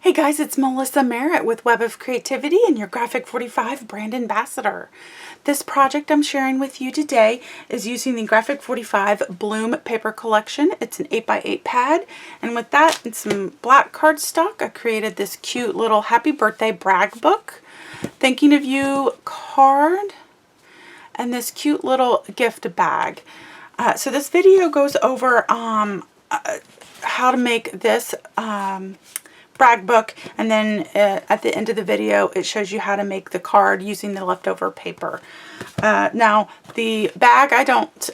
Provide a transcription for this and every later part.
Hey guys, it's Melissa Merritt with Web of Creativity and your Graphic 45 brand ambassador. This project I'm sharing with you today is using the Graphic 45 Bloom paper collection. It's an 8x8 pad, and with that and some black cardstock, I created this cute little happy birthday brag book, thinking of you card, and this cute little gift bag. So this video goes over how to make this brag book, and then at the end of the video it shows you how to make the card using the leftover paper. Now the bag I don't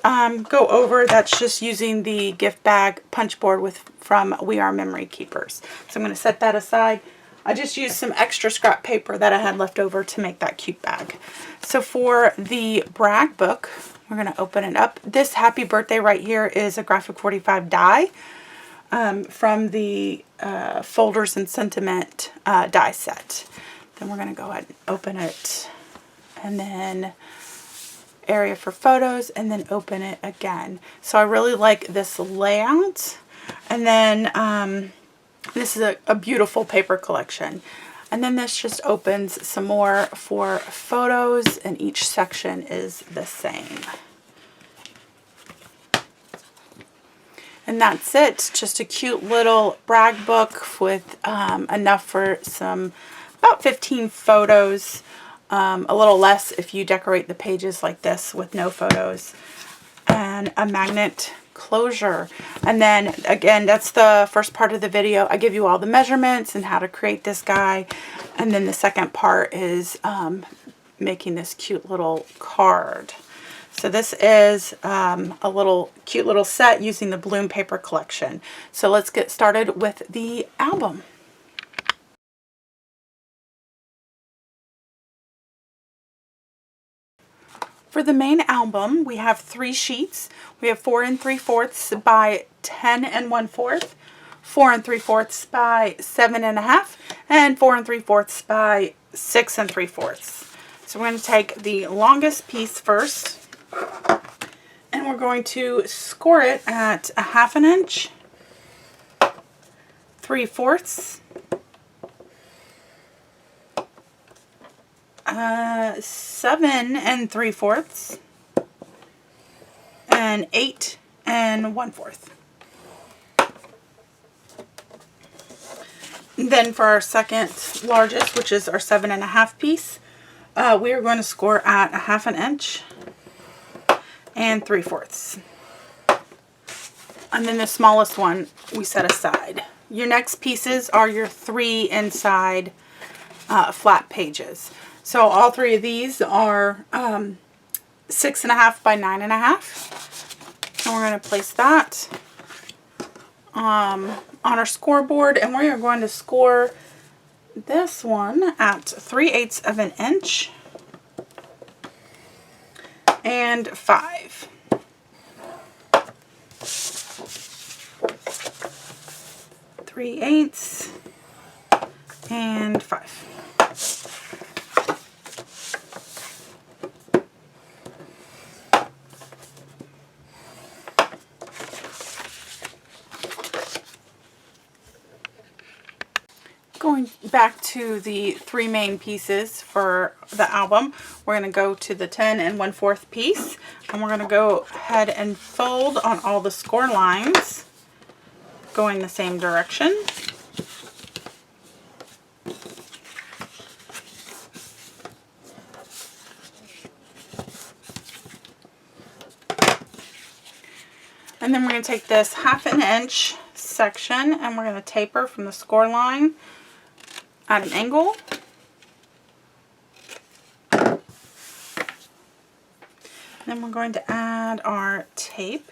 go over. That's just using the gift bag punch board from We Are Memory Keepers. So I'm going to set that aside. I just used some extra scrap paper that I had left over to make that cute bag. So for the brag book, we're going to open it up. This happy birthday right here is a Graphic 45 die from the Folders and Sentiment die set. Then we're going to go ahead and open it, and then area for photos, and then open it again. So I really like this layout. And then this is a beautiful paper collection. And then this just opens some more for photos, and each section is the same. And that's it. Just a cute little brag book with enough for about 15 photos. A little less if you decorate the pages like this with no photos. And a magnet closure. And then again, that's the first part of the video. I give you all the measurements and how to create this guy. And then the second part is making this cute little card. So this is a cute little set using the Bloom paper collection. So let's get started with the album. For the main album, we have 3 sheets. We have 4 3/4 by 10 1/4, 4 3/4 by 7 1/2, and 4 3/4 by 6 3/4. So we're going to take the longest piece first, and we're going to score it at 1/2 inch, 3/4, 7 3/4, and 8 1/4. Then for our second largest, which is our 7 1/2 piece, we are going to score at 1/2 inch and 3/4. And then the smallest one we set aside. Your next pieces are your 3 inside flat pages. So all 3 of these are 6 1/2 by 9 1/2. And we're going to place that on our scoreboard, and we are going to score this one at 3/8 of an inch and 5. Three eighths and 5. Going back to the 3 main pieces for the album, we're going to go to the 10 1/4 piece, and we're going to go ahead and fold on all the score lines going the same direction. And then we're going to take this 1/2 inch section, and we're going to taper from the score line at an angle. Then we're going to add our tape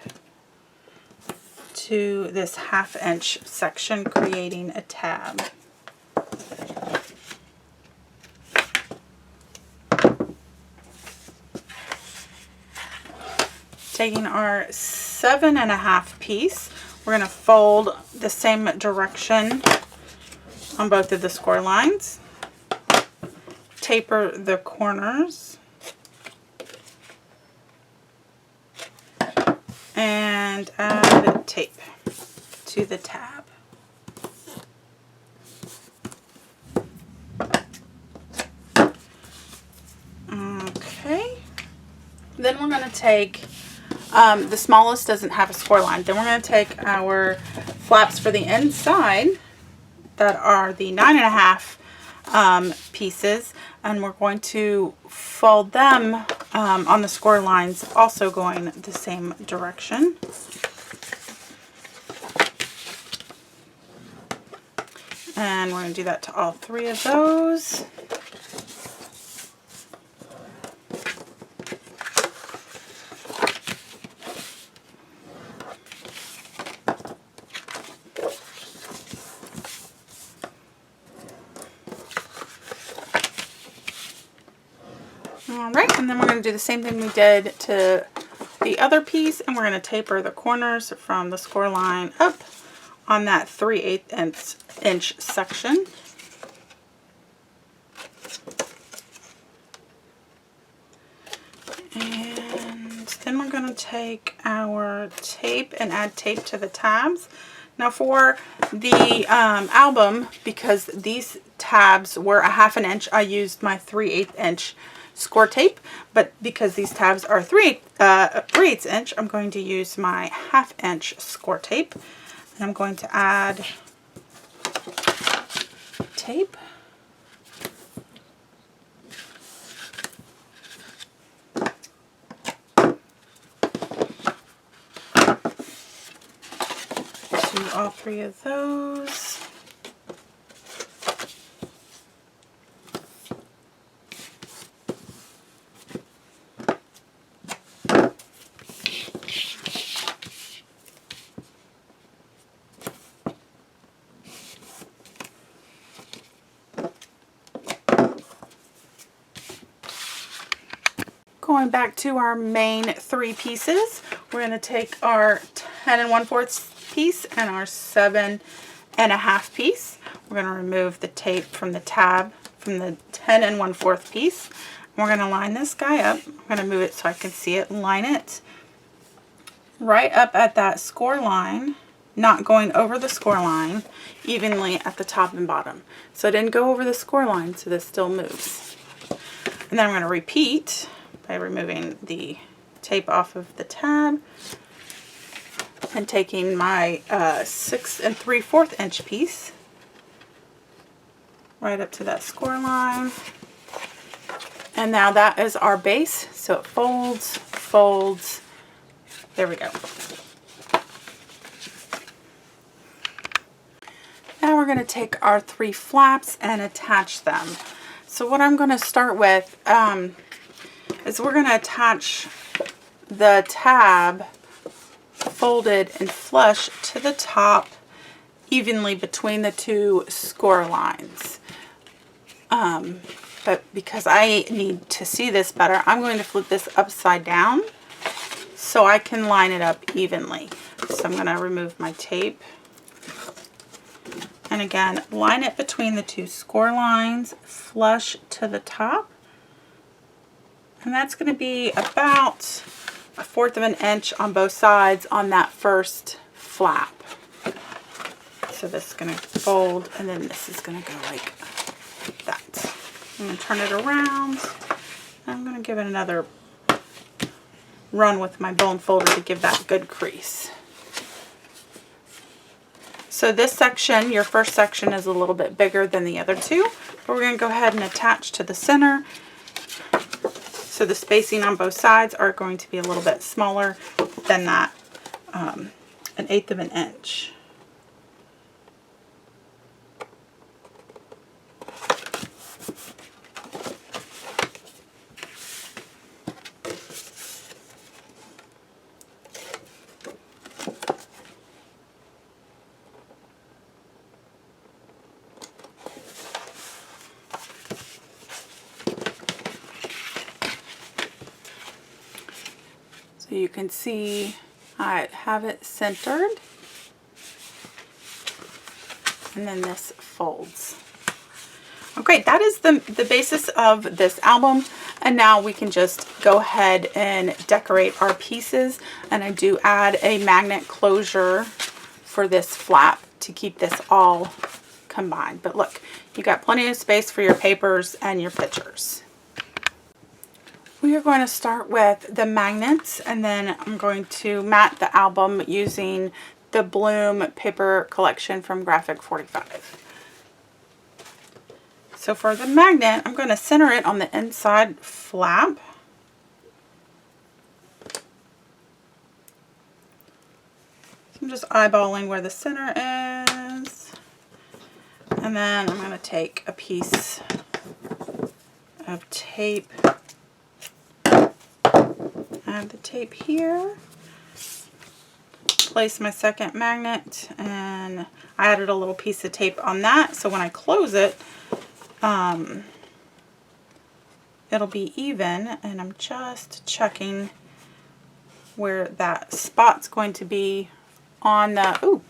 to this 1/2 inch section, creating a tab. Taking our 7 1/2 piece, we're going to fold the same direction on both of the score lines, taper the corners, and add tape to the tab. Then we're going to take, the smallest doesn't have a score line. Then we're going to take our flaps for the inside that are the 9.5 pieces, and we're going to fold them on the score lines, also going the same direction. And we're going to do that to all 3 of those. Alright, and then we're going to do the same thing we did to the other piece, and we're going to taper the corners from the score line up on that 3/8 inch section. And then we're going to take our tape and add tape to the tabs. Now for the album, because these tabs were 1/2 inch, I used my 3/8 inch score tape, but because these tabs are 3/8 inch, I'm going to use my 1/2 inch score tape. And I'm going to add tape. To all 3 of those. Going back to our main 3 pieces, we're going to take our 10 1/4 piece and our 7 1/2 piece. We're going to remove the tape from the tab from the 10 1/4 piece. We're going to line this guy up. I'm going to move it so I can see it. Line it right up at that score line, not going over the score line, evenly at the top and bottom. So it didn't go over the score line, so this still moves. And then I'm going to repeat by removing the tape off of the tab and taking my 6 3/4 inch piece right up to that score line. And now that is our base, so it folds, folds. There we go. Now we're going to take our 3 flaps and attach them. So what I'm going to start with is we're going to attach the tab folded and flush to the top evenly between the 2 score lines. But because I need to see this better, I'm going to flip this upside down so I can line it up evenly. So I'm going to remove my tape. And again, line it between the 2 score lines, flush to the top. And that's going to be about 1/4 inch on both sides on that first flap. So this is going to fold, and then this is going to go like that. I'm going to turn it around. I'm going to give it another run with my bone folder to give that good crease. So this section, your first section, is a little bit bigger than the other 2. But we're going to go ahead and attach to the center. So the spacing on both sides are going to be a little bit smaller than that, 1/8 inch. So you can see I have it centered, and then this folds. Okay, that is the basis of this album, and now we can just go ahead and decorate our pieces. And I do add a magnet closure for this flap to keep this all combined. But look, you got plenty of space for your papers and your pictures. We we are going to start with the magnets, and then I'm going to mat the album using the Bloom paper collection from Graphic 45. So for the magnet, I'm going to center it on the inside flap. I'm just eyeballing where the center is. And then I'm going to take a piece of tape, add the tape here, place my second magnet, and I added a little piece of tape on that, so when I close it, it'll be even, and I'm just checking where that spot's going to be on the, ooh,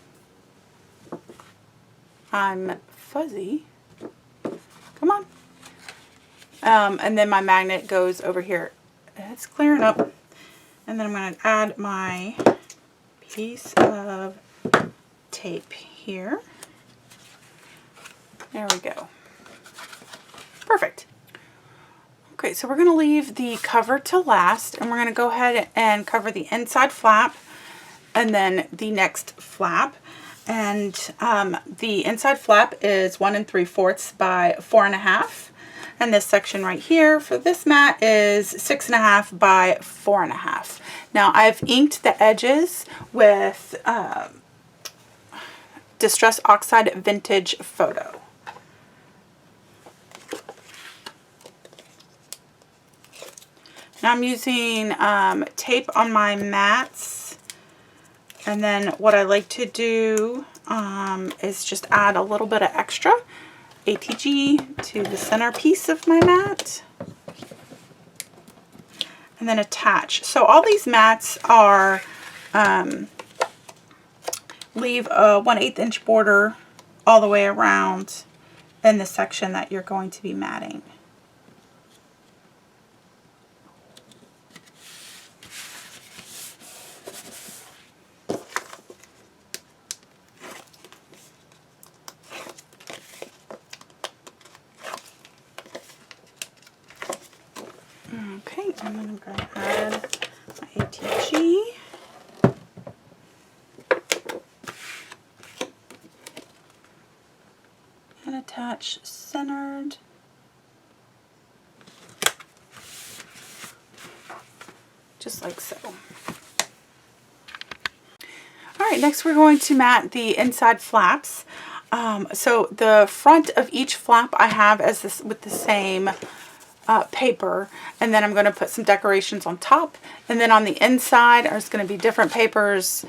I'm fuzzy, come on. And then my magnet goes over here. It's clearing up. And then I'm going to add my piece of tape here. There we go. Perfect. Okay, so we're going to leave the cover to last, and we're going to go ahead and cover the inside flap and then the next flap. And the inside flap is 1 3/4 by 4 1/2. And this section right here for this mat is 6 1/2 by 4 1/2. Now I've inked the edges with Distress Oxide Vintage Photo. Now I'm using tape on my mats. And then what I like to do is just add a little bit of extra ATG to the center piece of my mat. And then attach. So all these mats are, leave a 1/8 inch border all the way around in the section that you're going to be matting. Okay, and then I'm going to add my ATG. And attach centered. Just like so. Alright, next we're going to mat the inside flaps. So the front of each flap I have as this with the same paper, and then I'm going to put some decorations on top, and then on the inside there's going to be different papers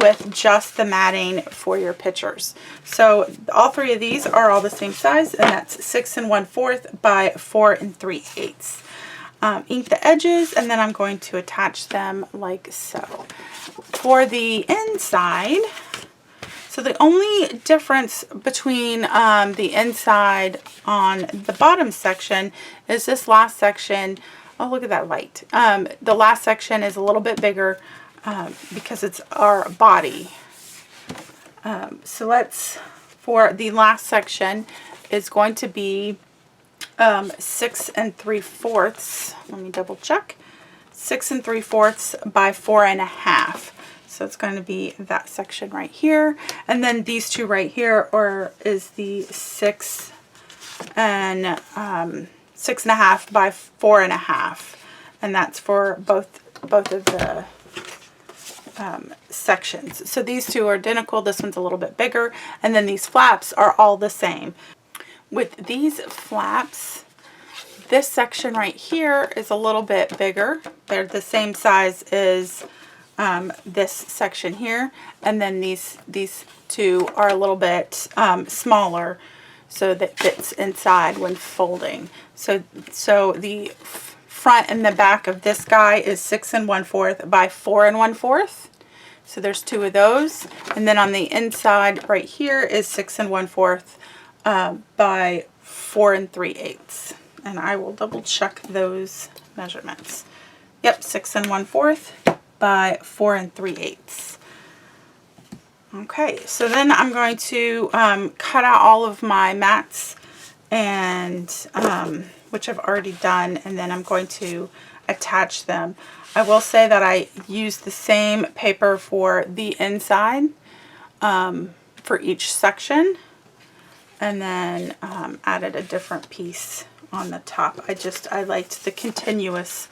with just the matting for your pictures. So all three of these are all the same size, and that's 6 1/4 by 4 3/8. Ink the edges, and then I'm going to attach them like so. For the inside, so the only difference between the inside on the bottom section is this last section. Oh, look at that light. The last section is a little bit bigger because it's our body. So for the last section is going to be 6 3/4. Let me double check. 6 3/4 by 4 1/2. So it's going to be that section right here, and then these two right here is the 6 1/2 by 4 1/2, and that's for both of the sections. So these two are identical. This one's a little bit bigger, and then these flaps are all the same. With these flaps, this section right here is a little bit bigger. They're the same size as this section here, and then these two are a little bit smaller, so that fits inside when folding. So the front and the back of this guy is 6 1/4 by 4 1/4. So there's two of those, and then on the inside right here is 6 1/4 by 4 3/8. And I will double check those measurements. Yep, 6 1/4 by 4 3/8. Okay, so then I'm going to cut out all of my mats and which I've already done, and then I'm going to attach them. I will say that I used the same paper for the inside for each section, and then added a different piece on the top. I liked the continuous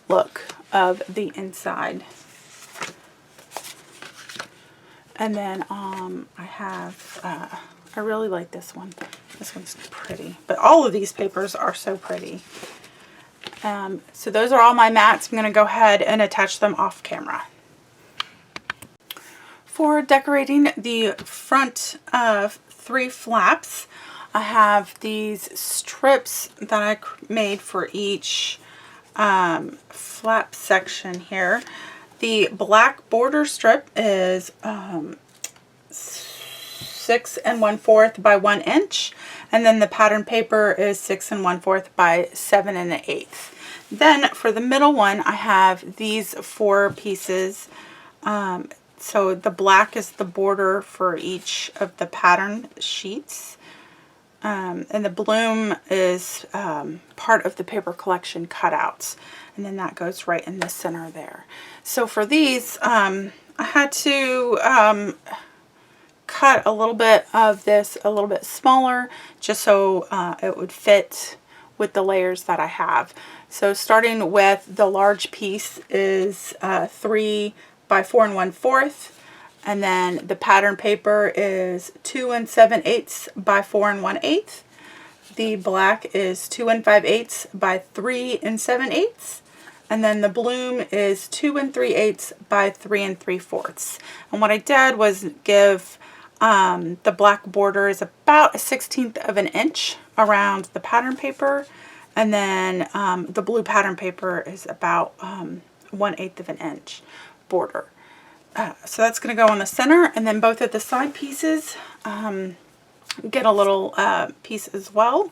look of the inside. And then I really like this one. This one's pretty, but all of these papers are so pretty. So those are all my mats. I'm going to go ahead and attach them off camera. For decorating the front of 3 flaps, I have these strips that I made for each flap section here. The black border strip is 6 1/4 by 1 inch, and then the pattern paper is 6 1/4 by 7 1/8. Then for the middle one, I have these 4 pieces. So the black is the border for each of the pattern sheets, and the bloom is part of the paper collection cutouts, and then that goes right in the center there. So for these, I had to cut a little bit of this a little bit smaller, just so it would fit with the layers that I have. So starting with the large piece is 3 by 4 1/4, and then the pattern paper is 2 7/8 by 4 1/8. The black is 2 5/8 by 3 7/8. And then the bloom is 2 3/8 by 3 3/4. And what I did was give the black border is about 1/16 of an inch around the pattern paper, and then the blue pattern paper is about 1/8 of an inch border. So that's going to go on the center, and then both of the side pieces get a little piece as well.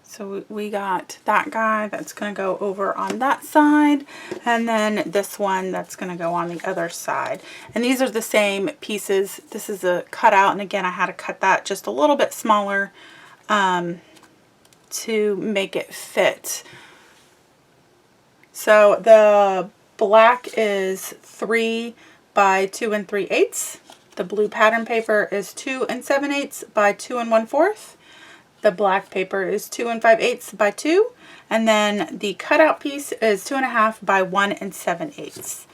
So we got that guy that's going to go over on that side, and then this one that's going to go on the other side. And these are the same pieces. This is a cutout, and again, I had to cut that just a little bit smaller to make it fit. So the black is 3 by 2 3/8. The blue pattern paper is 2 7/8 by 2 1/4. The black paper is 2 5/8 by 2, and then the cutout piece is 2 1/2 by 1 7/8.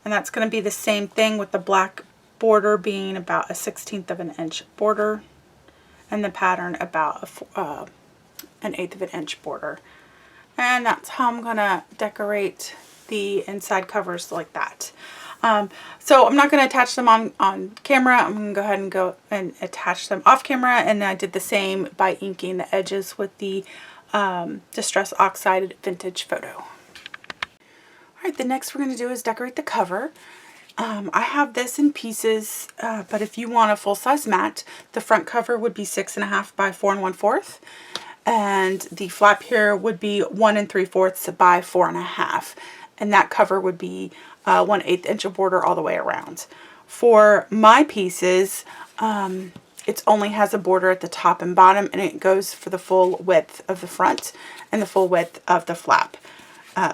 And that's going to be the same thing with the black border being about 1/16 of an inch border, and the pattern about 1/8 of an inch border. And that's how I'm going to decorate the inside covers, like that. So I'm not going to attach them on camera. I'm going to go ahead and attach them off camera, and I did the same by inking the edges with the Distress Oxide Vintage Photo. Alright, the next we're going to do is decorate the cover. I have this in pieces, but if you want a full-size mat, the front cover would be 6 1/2 by 4 1/4, and the flap here would be 1 3/4 by 4 1/2, and that cover would be 1/8 inch of border all the way around. For my pieces, it only has a border at the top and bottom, and it goes for the full width of the front and the full width of the flap.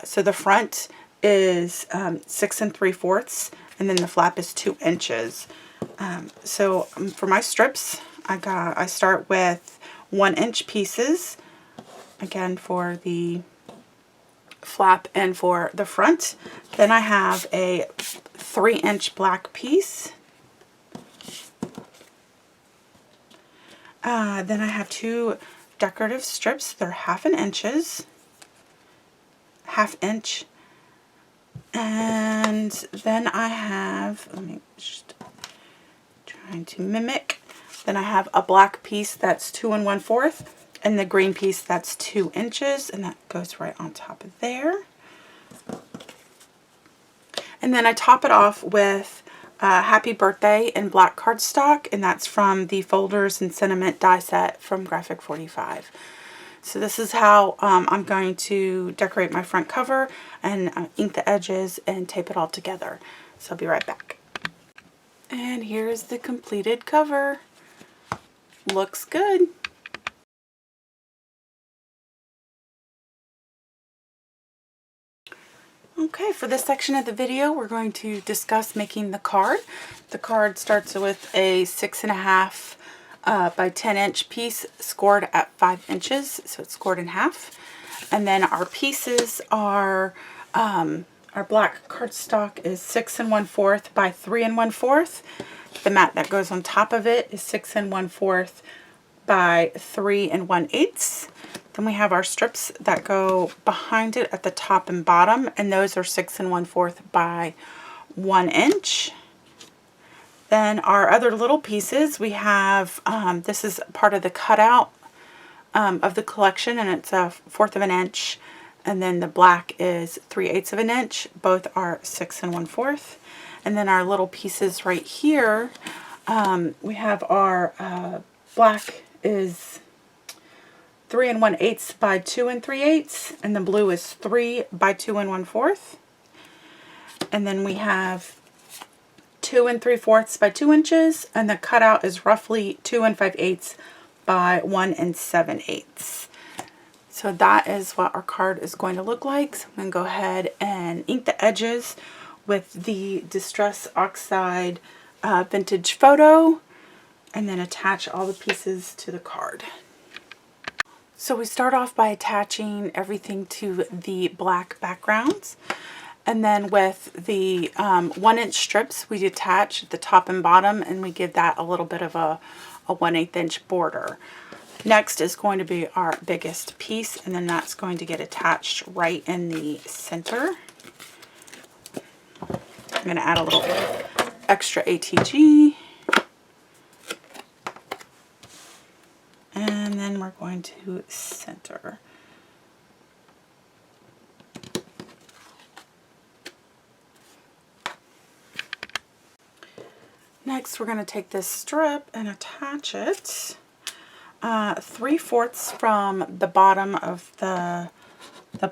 So the front is 6 3/4, and then the flap is 2 inches. So for my strips, I start with 1 inch pieces, again for the flap and for the front. Then I have a 3 inch black piece. Then I have 2 decorative strips. They're 1/2 inches, 1/2 inch. And then I have, let me just trying to mimic. Then I have a black piece that's 2 1/4, and the green piece that's 2 inches, and that goes right on top of there. And then I top it off with Happy Birthday in black cardstock, and that's from the Folders and Sentiment die set from Graphic 45. So this is how I'm going to decorate my front cover and ink the edges and tape it all together. So I'll be right back. And here's the completed cover. Looks good. Okay, for this section of the video, we're going to discuss making the card. The card starts with a 6.5 by 10 inch piece scored at 5 inches, so it's scored in half. And then our pieces are, our black cardstock is 6 1/4 by 3 1/4. The mat that goes on top of it is 6 1/4 by 3 1/8. Then we have our strips that go behind it at the top and bottom, and those are 6 1/4 by 1 inch. Then our other little pieces, we have, this is part of the cutout of the collection, and it's 1/4 of an inch. And then the black is 3/8 of an inch. Both are 6 1/4. And then our little pieces right here, we have our black is 3 1/8 by 2 3/8, and the blue is 3 by 2 1/4. And then we have 2 3/4 by 2 inches, and the cutout is roughly 2 5/8 by 1 7/8. So that is what our card is going to look like. So I'm going to go ahead and ink the edges with the Distress Oxide Vintage Photo, and then attach all the pieces to the card. So we start off by attaching everything to the black backgrounds, and then with the 1 inch strips we attach the top and bottom, and we give that a little bit of a 1/8 inch border. Next is going to be our biggest piece, and then that's going to get attached right in the center. I'm going to add a little extra ATG. And then we're going to center. Next, we're going to take this strip and attach it 3/4 from the bottom of the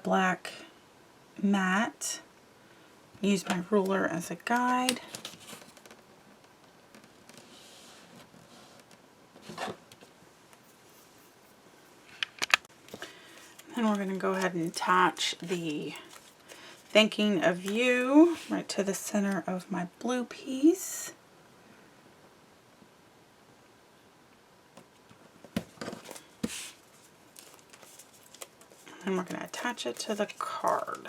black mat. Use my ruler as a guide. And we're going to go ahead and attach the Thinking of You right to the center of my blue piece. And we're going to attach it to the card.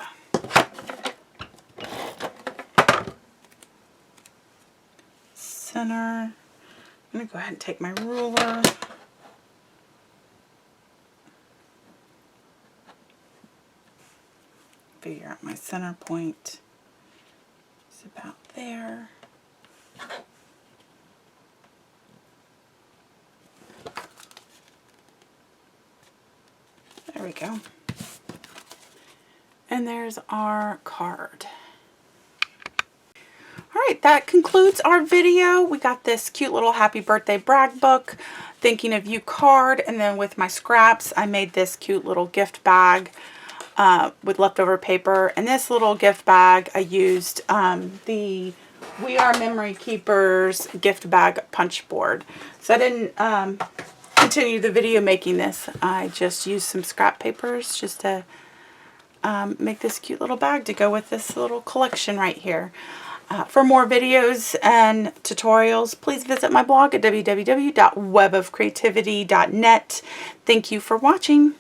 Center. I'm going to go ahead and take my ruler. Figure out my center point. It's about there. There we go. And there's our card. Alright, that concludes our video. We got this cute little happy birthday brag book, Thinking of You card, and then with my scraps I made this cute little gift bag with leftover paper. And this little gift bag I used the We Are Memory Keepers gift bag punch board. So I didn't continue the video making this. I just used some scrap papers just to make this cute little bag to go with this little collection right here. For more videos and tutorials, please visit my blog at www.webofcreativity.net. Thank you for watching.